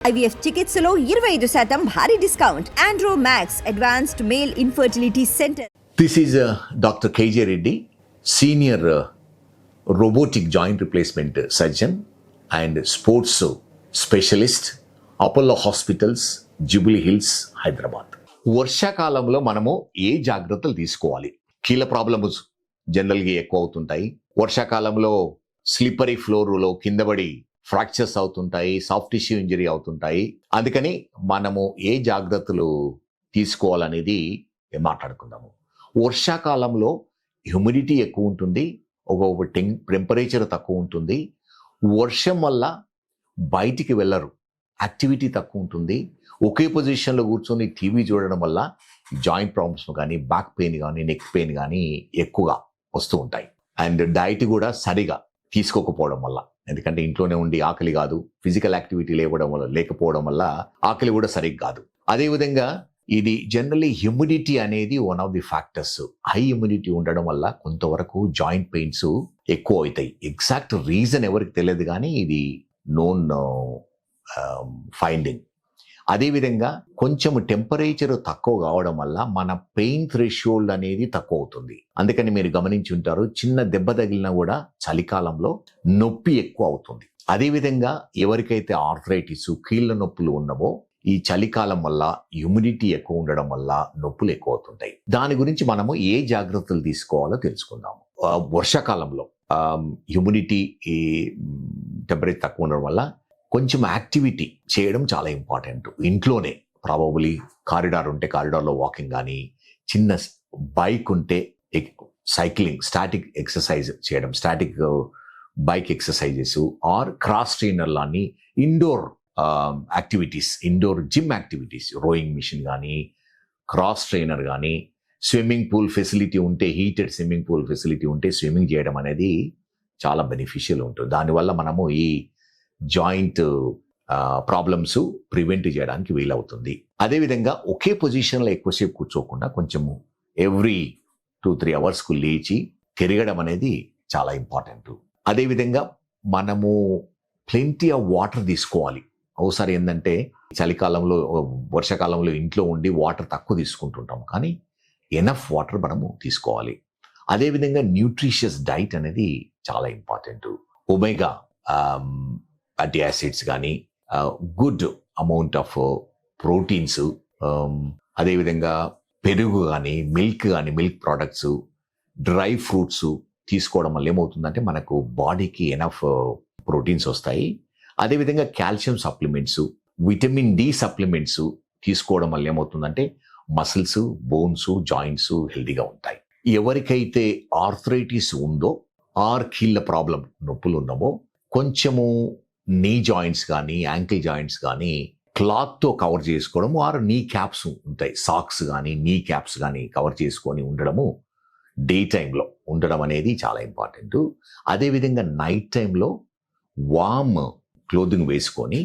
IVF చికిత్సలో 25% భారీ discount. Andro max advanced male infertility centre. This is Dr. KJ Reddy, senior robotic joint replacement surgeon and sports specialist, Apollo Hospitals, Jubilee Hills, Hyderabad. వర్షాకాలంలో మనము ఏ జాగ్రత్తలు తీసుకోవాలి? కీళ్ళ problems జనరల్గా ఎక్కువ అవుతుంటాయి. వర్షాకాలంలో స్లిప్పరీ ఫ్లోర్లో కింద పడి ఫ్రాక్చర్స్ అవుతుంటాయి, సాఫ్ట్ టిష్యూ ఇంజరీ అవుతుంటాయి. అందుకని మనము ఏ జాగ్రత్తలు తీసుకోవాలనేది మాట్లాడుకుందాము. వర్షాకాలంలో హ్యూమిడిటీ ఎక్కువ ఉంటుంది, ఒక టెంపరేచర్ తక్కువ ఉంటుంది. వర్షం వల్ల బయటికి వెళ్ళరు, యాక్టివిటీ తక్కువ ఉంటుంది. ఒకే పొజిషన్లో కూర్చొని టీవీ చూడడం వల్ల జాయింట్ ప్రాబ్లమ్స్ కానీ, బ్యాక్ పెయిన్ కానీ, నెక్ పెయిన్ కానీ ఎక్కువగా వస్తూ ఉంటాయి. అండ్ డైట్ కూడా సరిగా తీసుకోకపోవడం వల్ల, ఎందుకంటే ఇంట్లోనే ఉండి ఆకలి కాదు, ఫిజికల్ యాక్టివిటీ లేకపోవడం వల్ల ఆకలి కూడా సరిగ్గా కాదు. అదేవిధంగా ఇది జనరల్లీ హ్యూమిడిటీ అనేది one of the factors. High humidity ఉండడం వల్ల కొంతవరకు జాయింట్ పెయిన్స్ ఎక్కువ అవుతాయి. ఎగ్జాక్ట్ రీజన్ ఎవరికి తెలియదు, కానీ ఇది నోన్ ఫైండింగ్. అదేవిధంగా కొంచెం టెంపరేచర్ తక్కువ కావడం వల్ల మన పెయిన్ థ్రెషోల్డ్ అనేది తక్కువ అవుతుంది. అందుకని మీరు గమనించి ఉంటారు, చిన్న దెబ్బ తగిలినా కూడా చలికాలంలో నొప్పి ఎక్కువ అవుతుంది. అదేవిధంగా ఎవరికైతే ఆర్థరైటిస్, కీళ్ళ నొప్పులు ఉన్నవో ఈ చలికాలం వల్ల హ్యూమిడిటీ ఎక్కువ ఉండడం వల్ల నొప్పులు ఎక్కువ అవుతుంటాయి. దాని గురించి మనము ఏ జాగ్రత్తలు తీసుకోవాలో తెలుసుకుందాము. వర్షాకాలంలో హ్యూమిడిటీ టెంపరేచర్ తక్కువ ఉండడం వల్ల కొంచెం యాక్టివిటీ చేయడం చాలా ఇంపార్టెంట్. ఇంట్లోనే ప్రాబబ్లీ కారిడార్ ఉంటే కారిడార్లో వాకింగ్ కానీ, చిన్న బైక్ ఉంటే సైక్లింగ్, స్టాటిక్ ఎక్సర్సైజ్ చేయడం, static bike exercises or cross trainer లాని indoor activities, indoor gym activities, rowing machine కానీ, క్రాస్ ట్రైనర్ కానీ, స్విమ్మింగ్ పూల్ ఫెసిలిటీ ఉంటే, హీటెడ్ స్విమ్మింగ్ పూల్ ఫెసిలిటీ ఉంటే స్విమ్మింగ్ చేయడం అనేది చాలా బెనిఫిషియల్ ఉంటుంది. దానివల్ల మనము ఈ జాయింట్ ప్రాబ్లమ్స్ ప్రివెంట్ చేయడానికి వీలవుతుంది. అదేవిధంగా ఒకే పొజిషన్లో ఎక్కువసేపు కూర్చోకుండా కొంచెము ఎవ్రీ 2-3 అవర్స్కు లేచి తిరగడం అనేది చాలా ఇంపార్టెంట్. అదేవిధంగా మనము ప్లెంటీ ఆఫ్ వాటర్ తీసుకోవాలి. ఒకసారి ఏంటంటే చలికాలంలో, వర్షాకాలంలో ఇంట్లో ఉండి వాటర్ తక్కువ తీసుకుంటుంటాం, కానీ ఎనఫ్ వాటర్ మనము తీసుకోవాలి. అదేవిధంగా న్యూట్రిషియస్ డైట్ అనేది చాలా ఇంపార్టెంట్. ఒమేగా ఫ్యాటీ యాసిడ్స్ కానీ, గుడ్ అమౌంట్ ఆఫ్ ప్రోటీన్స్, అదేవిధంగా పెరుగు కానీ, మిల్క్ ప్రోడక్ట్స్, డ్రై ఫ్రూట్స్ తీసుకోవడం వల్ల ఏమవుతుందంటే మనకు బాడీకి ఎనఫ్ ప్రోటీన్స్ వస్తాయి. అదేవిధంగా calcium supplements, vitamin D supplements తీసుకోవడం వల్ల ఏమవుతుందంటే మసిల్స్, బోన్స్, జాయింట్స్ హెల్దీగా ఉంటాయి. ఎవరికైతే ఆర్థరైటిస్ ఉందో ఆర్ కీళ్ళ ప్రాబ్లం నొప్పులు ఉన్నామో కొంచెము నీ జాయింట్స్ కానీ, యాంకిల్ జాయింట్స్ కానీ క్లాత్తో కవర్ చేసుకోవడము, ఆర్ నీ క్యాప్స్ ఉంటాయి, సాక్స్ కానీ, నీ క్యాప్స్ కానీ కవర్ చేసుకొని ఉండడము డే టైంలో ఉండడం అనేది చాలా ఇంపార్టెంట్. అదేవిధంగా నైట్ టైంలో వామ్ క్లోదింగ్ వేసుకొని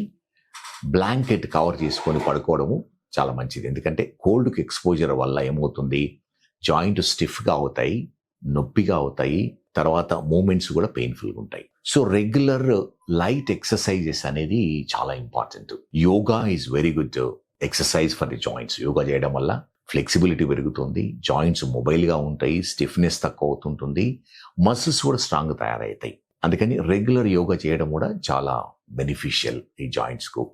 బ్లాంకెట్ కవర్ చేసుకొని పడుకోవడము చాలా మంచిది. ఎందుకంటే కోల్డ్కి ఎక్స్పోజర్ వల్ల ఏమవుతుంది, జాయింట్ స్టిఫ్గా అవుతాయి, నొప్పిగా అవుతాయి, తర్వాత మూమెంట్స్ కూడా పెయిన్ఫుల్గా ఉంటాయి. సో రెగ్యులర్ లైట్ ఎక్సర్సైజెస్ అనేది చాలా important. Yoga is very good exercise for the joints. Yoga చేయడం వల్ల ఫ్లెక్సిబిలిటీ పెరుగుతుంది, జాయింట్స్ మొబైల్గా ఉంటాయి, స్టిఫ్నెస్ తక్కువ అవుతుంటుంది, మసిల్స్ కూడా స్ట్రాంగ్ తయారవుతాయి. అందుకని రెగ్యులర్ యోగా చేయడం కూడా చాలా బెనిఫిషియల్ ఈ జాయింట్స్కు.